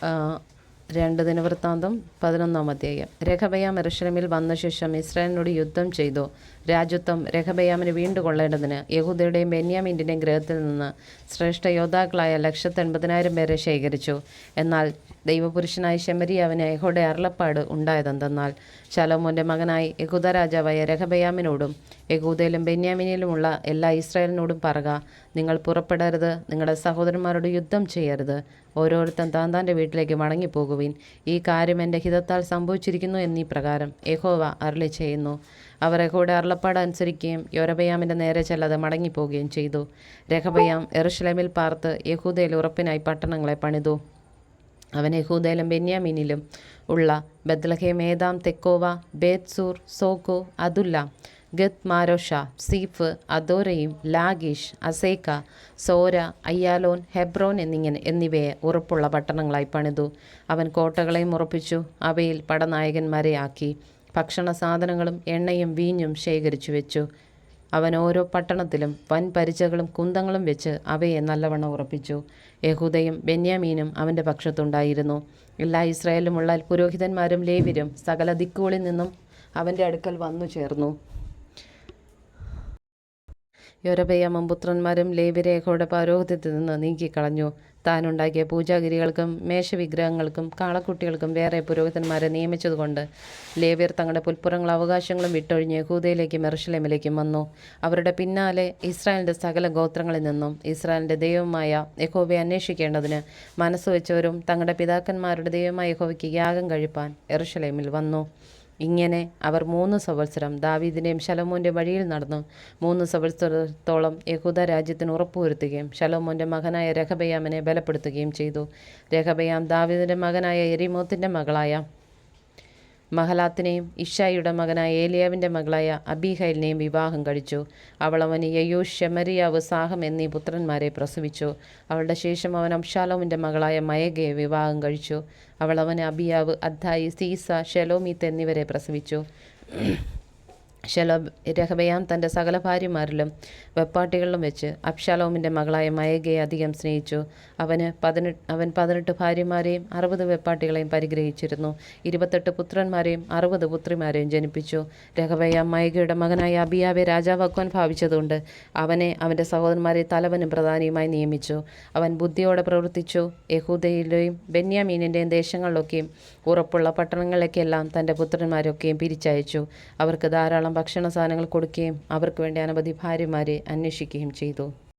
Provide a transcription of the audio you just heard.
2 ദിനവൃത്താന്തം 11-ാം അധ്യായം. രഹബയാം യെരൂശലേമിൽ വന്ന ശേഷം ഇസ്രായേലിനോട് യുദ്ധം ചെയ്തു. രാജത്വം രഹബയാമിന് വീണ്ടുകൊള്ളേണ്ടതിന് യഹൂദയുടെയും ബെന്യാമീന്റെയും ഗൃഹത്തിൽ നിന്ന് ശ്രേഷ്ഠ യോദ്ധാക്കളായ 180,000 പേരെ ശേഖരിച്ചു. എന്നാൽ ദൈവപുരുഷനായ ശെമര്യാവിന് യഹോവയുടെ അരുളപ്പാട് ഉണ്ടായതെന്തെന്നാൽ, ശലോമോന്റെ മകനായി യഹൂദ രാജാവായ രഹബയാമിനോടും യഹൂദയിലും ബെന്യാമീനിലുമുള്ള എല്ലാ ഇസ്രായേലിനോടും പറക, നിങ്ങൾ പുറപ്പെടരുത്, നിങ്ങളുടെ സഹോദരന്മാരോട് യുദ്ധം ചെയ്യരുത്, ഓരോരുത്തൻ താന്താൻ്റെ വീട്ടിലേക്ക് മടങ്ങിപ്പോകുവിൻ. ഈ കാര്യം എൻ്റെ ഹിതത്താൽ സംഭവിച്ചിരിക്കുന്നു എന്നീ പ്രകാരം യഹോവ അരുളി ചെയ്യുന്നു. അവർ യഹോവയുടെ അരുളപ്പാട് അനുസരിക്കുകയും യൊരോബെയാമിൻ്റെ നേരെ ചെല്ലാതെ മടങ്ങിപ്പോവുകയും ചെയ്തു. രഹബയാം യെരൂശലേമിൽ പാർത്ത് യഹൂദയിൽ ഉറപ്പിനായി പട്ടണങ്ങളെ പണിതു. അവൻ യഹൂദയിലും ബെന്യാമീനിലും ഉള്ള ബത്ലഹേം, ഏതാം, തെക്കോവ, ബേത്സൂർ, സോക്കോ, അതുല്ലാം, ഗത്ത് മാരോഷ, സീഫ്, അദോരയും, ലാഗീഷ്, അസേക്ക, സോര, അയ്യാലോൻ, ഹെബ്രോൻ എന്നിവയെ ഉറപ്പുള്ള പട്ടണങ്ങളായി പണിതു. അവൻ കോട്ടകളെയും ഉറപ്പിച്ചു, അവയിൽ പടനായകന്മാരെ ആക്കി. ഭക്ഷണ സാധനങ്ങളും എണ്ണയും വീഞ്ഞും ശേഖരിച്ചു വെച്ചു. അവൻ ഓരോ പട്ടണത്തിലും വൻ പരിചകളും കുന്തങ്ങളും വെച്ച് അവയെ നല്ലവണ്ണം ഉറപ്പിച്ചു. യഹൂദയും ബെന്യാമീനും അവൻ്റെ പക്ഷത്തുണ്ടായിരുന്നു. എല്ലാ ഇസ്രായേലിലുമുള്ള പുരോഹിതന്മാരും ലേവ്യരും സകല ദിക്കുകളിൽ നിന്നും അവൻ്റെ അടുക്കൽ വന്നു ചേർന്നു. യൊരോബെയാമും പുത്രന്മാരും ലേവ്യരെ യഹോവയുടെ പൗരോഹിത്യത്തിൽ നിന്ന് നീക്കിക്കളഞ്ഞു. താനുണ്ടാക്കിയ പൂജാഗിരികൾക്കും മേശവിഗ്രഹങ്ങൾക്കും കാളക്കുട്ടികൾക്കും വേറെ പുരോഹിതന്മാരെ നിയമിച്ചതുകൊണ്ട് ലേവ്യർ തങ്ങളുടെ പുൽപ്പുറങ്ങളും അവകാശങ്ങളും വിട്ടൊഴിഞ്ഞ് യഹൂദയിലേക്കും യെരൂശലേമിലേക്കും വന്നു. അവരുടെ പിന്നാലെ ഇസ്രായേലിൻ്റെ സകല ഗോത്രങ്ങളിൽ നിന്നും ഇസ്രായേലിൻ്റെ ദൈവമായ യഹോവയെ അന്വേഷിക്കേണ്ടതിന് മനസ്സുവെച്ചവരും തങ്ങളുടെ പിതാക്കന്മാരുടെ ദൈവമായ യഹോവയ്ക്ക് യാഗം കഴിപ്പാൻ യെരൂശലേമിൽ വന്നു. ഇങ്ങനെ അവർ 3 സംവത്സരം ദാവീദിൻ്റെയും ശലോമോൻ്റെ വഴിയിൽ നടന്നു. 3 സംവത്സരത്തോളം യഹൂദ രാജ്യത്തിന് ഉറപ്പുവരുത്തുകയും ശലോമോൻ്റെ മകനായ രഹബയാമിനെ ബലപ്പെടുത്തുകയും ചെയ്തു. രഹബയാം ദാവീദിൻ്റെ മകനായ യെരീമോത്തിൻ്റെ മകളായ മഹലാത്തിനെയും ഇഷായിയുടെ മകനായ ഏലിയാവിൻ്റെ മകളായ അബീഹൈലിനെയും വിവാഹം കഴിച്ചു. അവൾ അവന് യയൂഷ്, ശെമര്യാവ്, സാഹം എന്നീ പുത്രന്മാരെ പ്രസവിച്ചു. അവളുടെ ശേഷം അവൻ അബ്ശാലോമിൻ്റെ മകളായ മയഗയെ വിവാഹം കഴിച്ചു. അവൾ അവന് അബിയാവ്, അദ്ദായി, സീസ, ഷെലോമീത്ത് എന്നിവരെ പ്രസവിച്ചു. രഹബയാം തൻ്റെ സകല ഭാര്യമാരിലും വെപ്പാട്ടികളിലും വെച്ച് അബ്ശാലോമിൻ്റെ മകളായ മയഗയെ അധികം സ്നേഹിച്ചു. അവൻ 18 ഭാര്യമാരെയും 60 വെപ്പാട്ടികളെയും പരിഗ്രഹിച്ചിരുന്നു. 28 പുത്രന്മാരെയും 60 പുത്രിമാരെയും ജനിപ്പിച്ചു. രഹബയാം മയഗയുടെ മകനായ അബിയാവെ രാജാവാക്കുവാൻ ഭാവിച്ചതുകൊണ്ട് അവനെ അവൻ്റെ സഹോദരന്മാരെ തലവനും പ്രധാനിയുമായി നിയമിച്ചു. അവൻ ബുദ്ധിയോടെ പ്രവർത്തിച്ചു. യഹൂദയിലെയും ബെന്യാമീനിൻ്റെയും ദേശങ്ങളിലൊക്കെയും ഉറപ്പുള്ള പട്ടണങ്ങളിലേക്കെല്ലാം തൻ്റെ പുത്രന്മാരൊക്കെയും പിരിച്ചയച്ചു. അവർക്ക് ധാരാളം ഭക്ഷണ സാധനങ്ങൾ കൊടുക്കുകയും അവർക്ക് വേണ്ടി അനവധി ഭാര്യമാരെ അന്വേഷിക്കുകയും ചെയ്തു.